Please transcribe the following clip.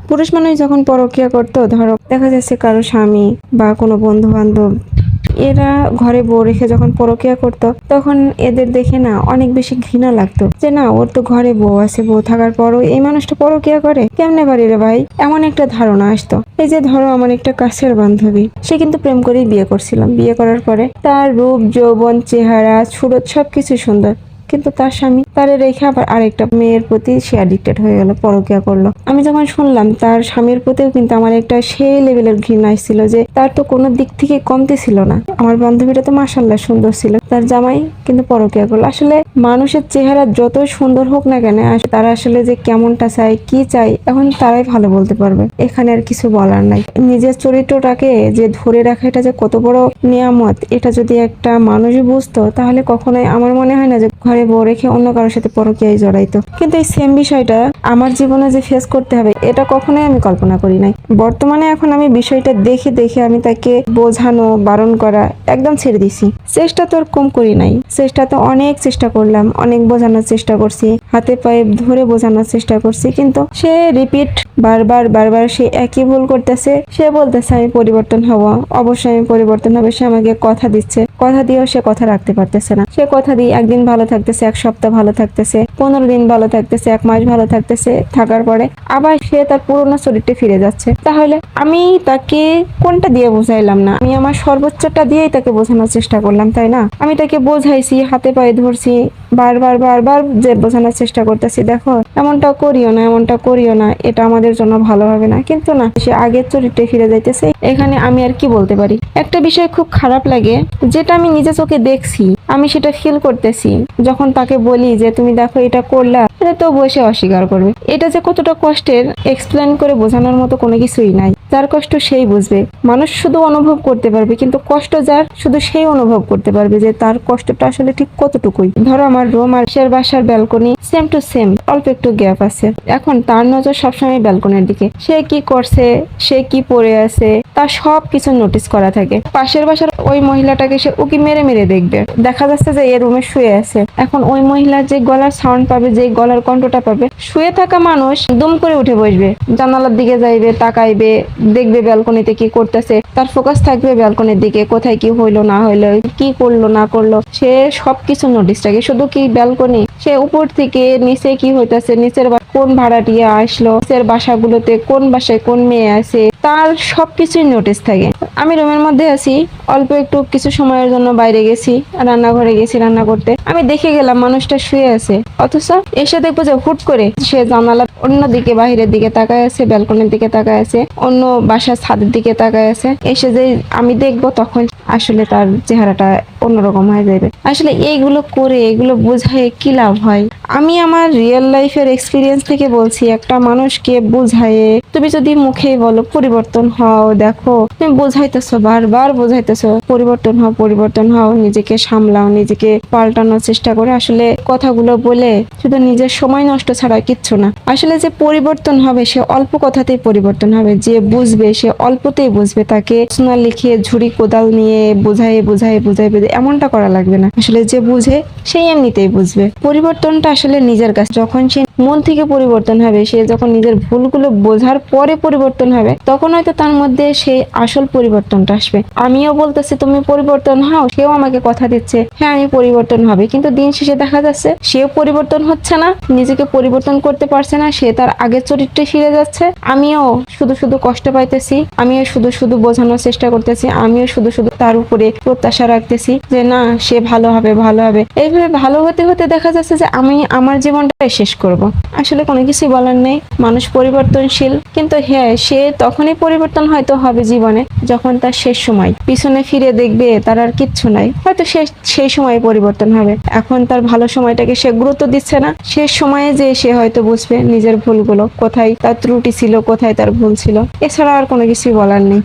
পুরুষ মানুষ যখন পরকীয়া করতো, ধরো দেখা যাচ্ছে কারো স্বামী বা কোনো বন্ধু বান্ধব, এরা ঘরে বউ রেখে যখন পরকীয়া করতো, তখন এদের দেখে না অনেক বেশি ঘৃণা লাগতো যে না, ওর তো ঘরে বউ আছে, বউ থাকার পরও এই মানুষটা পরকীয়া করে, কেমনে পারি রে ভাই, এমন একটা ধারণা আসতো। এই যে ধরো আমার একটা কাছের বান্ধবী, সে কিন্তু প্রেম করেই বিয়ে করছিলাম। বিয়ে করার পরে তার রূপ যৌবন চেহারা সুরত সবকিছু সুন্দর, কিন্তু তার স্বামী তারে রেখে আবার আরেকটা মেয়ের প্রতি সে অ্যাডিক্টেড হয়ে গেল, পরকীয়া করলো। আমি যখন শুনলাম, তার স্বামীর প্রতিও কিন্তু আমার একটা সেই লেভেলের ঘৃণা আসছিল যে তার তো কোনো দিক থেকে কমতি ছিল না। আমার বান্ধবীটা তো মাশাআল্লাহ সুন্দর ছিল, তার জামাই কিন্তু পরকীয়া করলো। আসলে মানুষের চেহারা যত সুন্দর হোক না কেন, তারা আসলে যে কেমনটা চায়, কি চায়, এখন তারাই ভালো বলতে পারবে। এখানে আর কিছু বলার নাই। নিজের চরিত্রটাকে যে ধরে রাখা, এটা যে কত বড় নিয়ামত, এটা যদি একটা মানুষ বুঝতো, তাহলে কখনোই আমার মনে হয় না যে ঘরে বউ রেখে অন্য কারোর সাথে পরকীয়ায় জড়াইতো। কিন্তু এই সেম বিষয়টা আমার জীবনে যে ফেস করতে হবে, এটা কখনোই আমি কল্পনা করি নাই। বর্তমানে এখন আমি বিষয়টা দেখে দেখে আমি তাকে বোঝানো, বারণ করা একদম ছেড়ে দিছি। চেষ্টা তো আর কম করি নাই, চেষ্টা তো অনেক চেষ্টা করলাম, অনেক বোঝানোর চেষ্টা করছি, হাতে পায়ে ধরে বোঝানোর চেষ্টা করছি, কিন্তু সে রিপিট বারবার বারবার সে একই ভুল করতেছে। সে বলতেছে আমি পরিবর্তন হব, অবশ্যই আমি পরিবর্তন হবে। সে আমাকে কথা দিচ্ছে, কথা দিয়েও সে কথা রাখতে পারতেছে না। সে কথা দিয়ে একদিন ভালো থাকতেছে, এক সপ্তাহ ভালো থাকতেছে, 15 দিন ভালো থাকতেছে, 1 মাস ভালো থাকতেছে, থাকার পরে আবার সে তার পুরোনো চরিত্রে ফিরে যাচ্ছে। তাহলে আমি তাকে কোনটা দিয়ে বোঝাইলাম না? আমি আমার সর্বোচ্চটা দিয়েই তাকে বোঝানোর চেষ্টা করলাম, তাই না? আমি তাকে বোঝাইছি, হাতে পায়ে ধরছি, বারবার বারবার যে বোঝানোর চেষ্টা করতেছি, দেখো এমনটা করিও না, এমনটা করিও না, এটা আমাদের জন্য ভালো হবে না। কিন্তু না, সে আগের চরিত্রে ফিরে যাইতেছে। এখানে আমি আর কি বলতে পারি? একটা বিষয় খুব খারাপ লাগে, যেটা আমি নিজে চোখে দেখছি, আমি সেটা ফিল করতেছি। যখন তাকে বলি যে তুমি দেখো এটা করলা, এটা তো বসে অস্বীকার করবে। এটা যে কতটা কষ্টের, এক্সপ্লেন করে বোঝানোর মতো কোনো কিছুই নাই। যার কষ্ট সেই বুঝবে। মানুষ শুধু অনুভব করতে পারবে, কিন্তু কষ্ট যার, শুধু সেই অনুভব করতে পারবে যে তার কষ্টটা আসলে ঠিক কতটুকুই। ধরো আমার রুম আর সে বাসার ব্যালকনি সেম টু সেম, অল্প একটু গ্যাপ আছে। এখন তার নজর সবসময় ব্যালকনির দিকে। সে কি করছে, সে কি পরে আছে, তার সব কিছু নোটিস করা থাকে। পাশের বাসার ওই মহিলাটাকে সে উকি মেরে মেরে দেখবে। দেখা যাচ্ছে যে এ রুমে শুয়ে আছে। এখন ওই মহিলার যে গলার সাউন্ড পাবে, যে গলার কণ্ঠটা পাবে, শুয়ে থাকা মানুষ দুম করে উঠে বসবে, জানালার দিকে যাইবে, তাকাইবে, দেখবে ব্যালকনিতে কি করতেছে। তার ফোকাস থাকবে ব্যালকনির দিকে, কোথায় কি হইলো না হইলো, কি করলো না করলো, সে সবকিছু নোটিস থাকে। শুধু কি ব্যালকনি, সে উপর থেকে নিচে কি হইতাছে, নিচের কোন ভাড়াটিয়া আসলো, নিচের বাসাগুলোতে কোন বাসায় কোন মেয়ে আছে, তার সবকিছুই নোটিস থাকে। আমি রুমের মধ্যে আছি, অল্প একটু কিছু সময়ের জন্য বাইরে গেছি, রান্নাঘরে গেছি রান্না করতে। আমি দেখে গেলাম মানুষটা শুয়ে আছে, অথচ এসে দেখবো যে হুট করে সে জানালার অন্যদিকে, বাহিরের দিকে তাকায় আছে, ব্যালকনির দিকে তাকায় আছে, অন্য বাসার ছাদের দিকে তাকায় আছে। এসে যে আমি দেখবো, তখন আসলে তার চেহারাটা অন্যরকম হয়ে যাবে। আসলে এইগুলো করে, এগুলো বোঝায় কি লাভ হয়? আমি আমার রিয়েল লাইফের এক্সপিরিয়েন্স থেকে বলছি, একটা মানুষকে বোঝায়, তুমি যদি মুখেই বলো পরিবর্তন হও, দেখো তুমি বোঝাইতেছো, বারবার বোঝাইতেছো পরিবর্তন হও, পরিবর্তন হও, নিজেকে সামলাও, নিজেকে পাল্টানোর চেষ্টা করে, আসলে কথাগুলো বলে শুধু নিজের সময় নষ্ট ছাড়া কিচ্ছু না। আসলে যে পরিবর্তন হবে, সে অল্প কথাতেই পরিবর্তন হবে। যে বুঝবে, সে অল্পতেই বুঝবে। তাকে সোনা লিখে ঝুড়ি কোদাল নিয়ে বোঝায় বোঝায় বোঝায় বোঝায় এমনটা করা লাগবে না। আসলে যে বুঝে, সেই এমনিতেই বুঝবে। পরিবর্তনটা আসলে নিজের কাছে। যখন সে মন থেকে পরিবর্তন হবে, সে যখন নিজের ভুলগুলো বোঝার পরে পরিবর্তন হবে, তখন হয়তো তার মধ্যে সেই আসল পরিবর্তনটা আসবে। আমিও বলতেছি তুমি পরিবর্তন হও, সেও আমাকে কথা দিচ্ছে হ্যাঁ আমি পরিবর্তন হবে, কিন্তু দিন শেষে দেখা যাচ্ছে সেও পরিবর্তন হচ্ছে না, নিজেকে পরিবর্তন করতে পারছে না, সে তার আগের চরিত্রে ফিরে যাচ্ছে। আমিও শুধু শুধু কষ্ট পাইতেছি, আমিও শুধু শুধু বোঝানোর চেষ্টা করতেছি, আমিও শুধু শুধু তার উপরে প্রত্যাশা রাখতেছি যে না, সে ভালো হবে ভালো হবে। এইভাবে ভালো হতে হতে দেখা যাচ্ছে যে আমি আমার জীবনটাই শেষ করব। আসলে কোনো কিছু বলার নেই, মানুষ পরিবর্তনশীল। কিন্তু হ্যাঁ, সে তখনই পরিবর্তন হয়তো হবে জীবনে, যখন তার শেষ সময়। পিছনে ফিরে দেখবে তার আর কিচ্ছু নাই, হয়তো সেই সময় পরিবর্তন হবে। এখন তার ভালো সময়টাকে সে গুরুত্ব দিচ্ছে না, শেষ সময়ে যে সে হয়তো বুঝবে নিজের ভুলগুলো, কোথায় তার ত্রুটি ছিল, কোথায় তার ভুল ছিল। এছাড়া আর কোনো কিছুই বলার নেই।